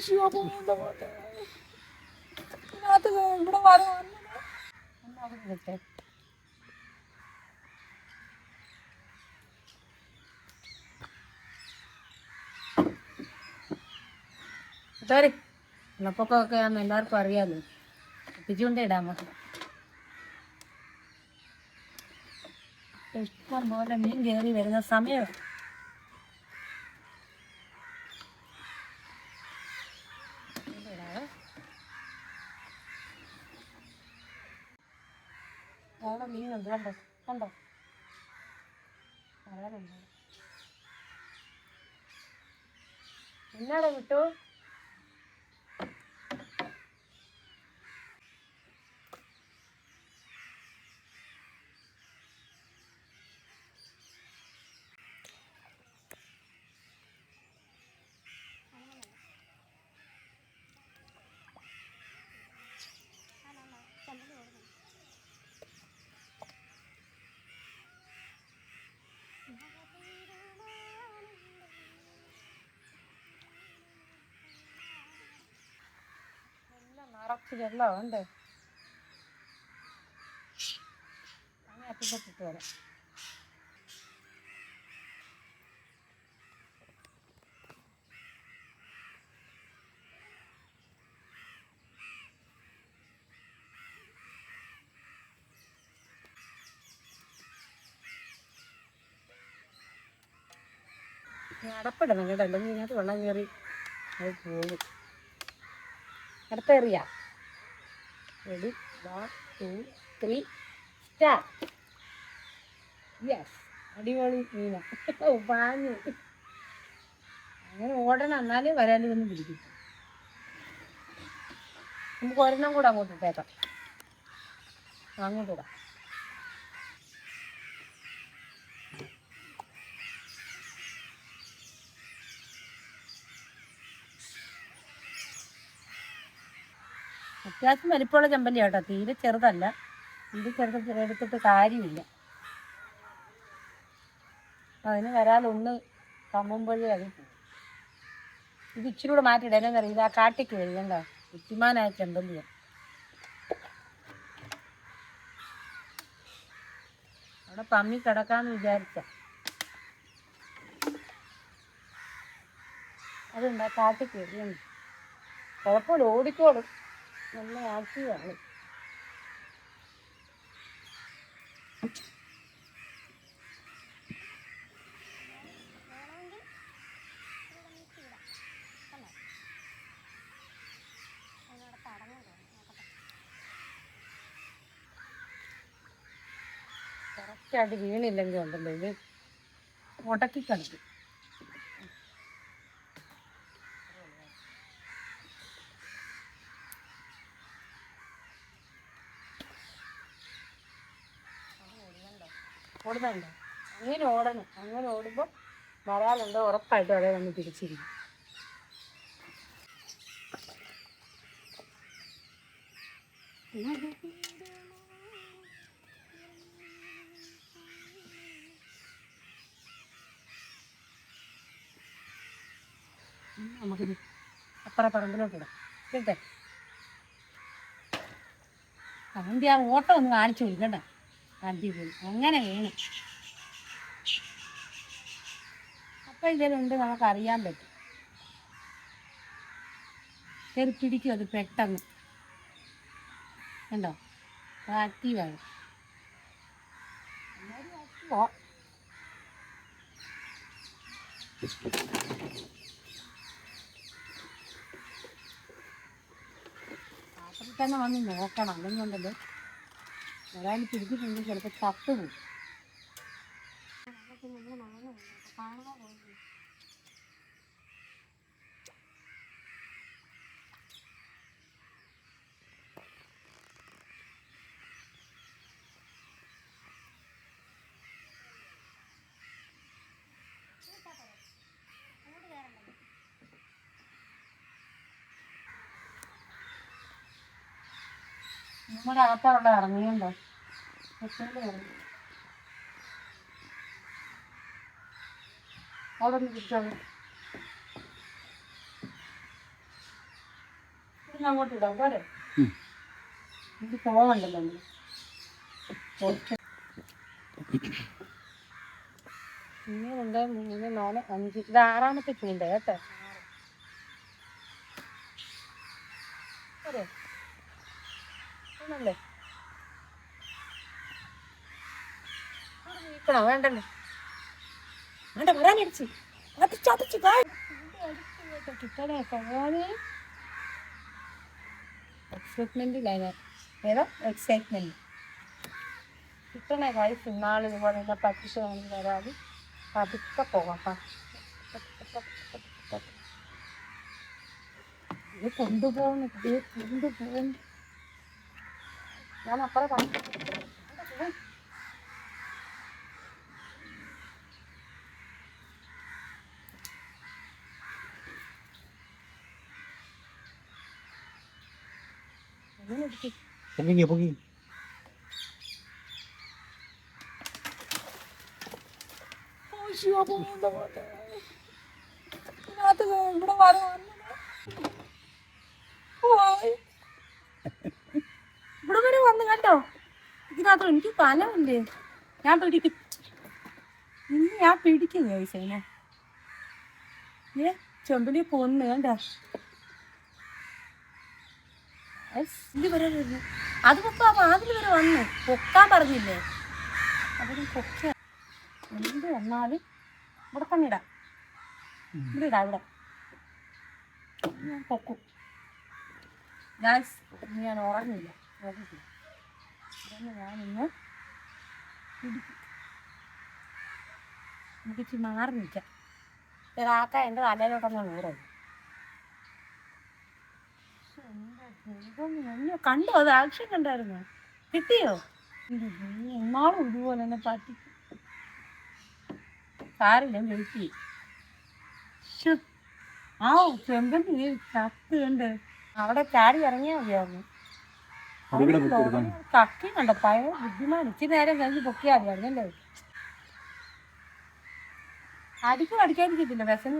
പോകുന്ന പോലെ ഇതിനകത്ത് ഇവിടെ വരട്ടെ. സോറി വെള്ളപ്പൊക്കമൊക്കെ ആണെന്ന് എല്ലാവർക്കും അറിയാമല്ലോ. എത്തിച്ചുകൊണ്ടേ ഇടാൻ മതി. ഇഷ്ടം പോലെ മീൻ കയറി വരുന്ന സമയമാണ്. അവിടെ മീനുണ്ട്, കണ്ടോ കണ്ടോ വരാനുണ്ട്. എന്നാടെ വിട്ടു. നിറച്ച് വെള്ളമുണ്ട്. അപ്പിട്ട് വരാം. അടപ്പിടണം കേട്ടോ, അല്ലെങ്കിൽ ഇതിനകത്ത് വെള്ളം കയറി അത് പോകും. അടുത്തെറിയാം. Ready, 1 2 3 start. യെസ്, അടിപൊളി മീന. പാഞ്ഞു അങ്ങനെ ഓടണം, എന്നാലും വരാനും ഒന്നും പിടിക്കും. നമുക്ക് ഒരെണ്ണം കൂടെ അങ്ങോട്ട് ഇട്ടേക്കാം. അങ്ങോട്ട് ഇടാം. അത്യാവശ്യം വലിപ്പമുള്ള ചെമ്പല്ലി കേട്ടോ, തീരെ ചെറുതല്ല. ഇത് എടുത്തിട്ട് കാര്യമില്ല. അതിന് വരാലൊന്ന് കമ്മുമ്പോഴേ അത് പോകും. ഇത് ഇച്ചിരി കൂടെ മാറ്റിയിടാം. എന്നറിയാം, ഇത് ആ കാട്ടിക്ക് വരികണ്ടോ, ബുദ്ധിമാനായ ചെമ്പല്ലിയാണ്. അവിടെ പമ്മി കിടക്കാന്ന് വിചാരിച്ച അതുണ്ട്, ആ കാട്ടിക്ക് വരികയാണ്. കുഴപ്പമില്ല, ഓടിക്കോളും. നല്ല ആക്റ്റീവാണ്. കറക്റ്റായിട്ട് വീണില്ലെങ്കിൽ ഉണ്ടല്ലോ ഇത് മുടക്കി കളിക്കും. ഓടുന്നുണ്ടോ? അങ്ങനെ ഓടണം. അങ്ങനെ ഓടുമ്പോൾ വരാലുണ്ടോ ഉറപ്പായിട്ടും അവിടെ വന്ന് തിരിച്ചിരിക്കും. നമുക്കിത് അപ്പുറ പറമ്പിലോട്ട് ഇടാം കേട്ടെ. അതിൻ്റെ ആ ഓട്ടം ഒന്ന് കാണിച്ചു കൊടുക്കണ്ട. അടിപൊളി, അങ്ങനെ വേണം. അപ്പം ഇതിലുണ്ട്, നമുക്കറിയാൻ പറ്റും. കയറി പിടിക്കും അത് പെട്ടെന്ന്. കണ്ടോ, ആക്റ്റീവാണ്. പാത്രത്തിൽ തന്നെ വന്ന് നോക്കണം, അല്ലെങ്കിൽ ഉണ്ടല്ലോ ഒരാൾ പിടിച്ചിട്ടുണ്ടെങ്കിൽ ചിലപ്പോൾ ചത്തു പോകും. നമ്മുടെ അകത്തുള്ള ഇറങ്ങിയുണ്ടോ? അവിടെ ഒന്ന് പിടിച്ചോളൂ. അങ്ങോട്ട് ഇടാം പോരെ. ഇത് പോവണ്ടല്ലോ നമ്മള്. പിന്നെ 2, 3, 4, 5 ഇത് 6ാമത്തെ ചൂണ്ട കേട്ടോ. പോരെ ആണല്ലേ. നീക്കണോ വേണ്ടല്ലേ. വേണ്ട വരാനടിച്ച് അതിച്ചതിച്ച് കിട്ടണേ പോവാന്. എക്സൈറ്റ്മെന്റിലാണ് ഏതോ എക്സൈറ്റ്മെന്റ് കിട്ടണേ കാര്യം. നാളെ ഇതുപോലെ തന്നെ പറ്റിച്ച് വരാതെ പതുക്കെ പോകാം. ഇത് കൊണ്ടുപോകുന്നു ഞാൻ അപ്പുറം പറഞ്ഞു. പൊങ്ങി പൊങ്ങി ഇവിടെ വരെ വന്നു കണ്ടോ. ഇതിനകത്ത് എനിക്ക് കനമില്ലേ. ഞാൻ പിടിക്കും ഇനി ഞാൻ പിടിക്കും ചോദിച്ചേനെ. ചെമ്പലി പൊന്ന് കണ്ടോ. ഇത് വരെ വരുന്നു. അത് പൊക്കാം അതിൽ വരെ വന്നു പൊക്കാൻ പറഞ്ഞില്ലേ. അതിന് പൊക്ക എന്ത് വന്നാലും ഇവിടെ തന്നെ ഇടാം. ഇവിടെ ഇടാം. ഇവിടെ ഞാൻ പൊക്കും. ഞാൻ ഉറങ്ങില്ല. ഞാനിന്ന് പിടിക്കും. എനിക്ക് മാറി നിൽക്കാം. ഇതാക്ക എൻ്റെ തലയിലോട്ടൊന്ന് നൂറോ. കണ്ടോ അത് ആക്ഷൻ കണ്ടായിരുന്നോ. കിട്ടിയോ. എന്നാളും ഇതുപോലെ തന്നെ പറ്റി സാരില്ല വെയിറ്റ്. ആ ചെമ്പന്തി ചത്ത് കണ്ട് അവിടെ ചാടി ഇറങ്ങിയാൽ മതിയായിരുന്നു. കക്കി കണ്ടോ പഴയ ബുദ്ധിമാൻ. ഇച്ചിരി നേരം കഴിഞ്ഞ് പൊക്കിയാൽ മതിയായിരുന്നല്ലേ. അടിക്കാതിരിക്കത്തില്ല വിശന്ന്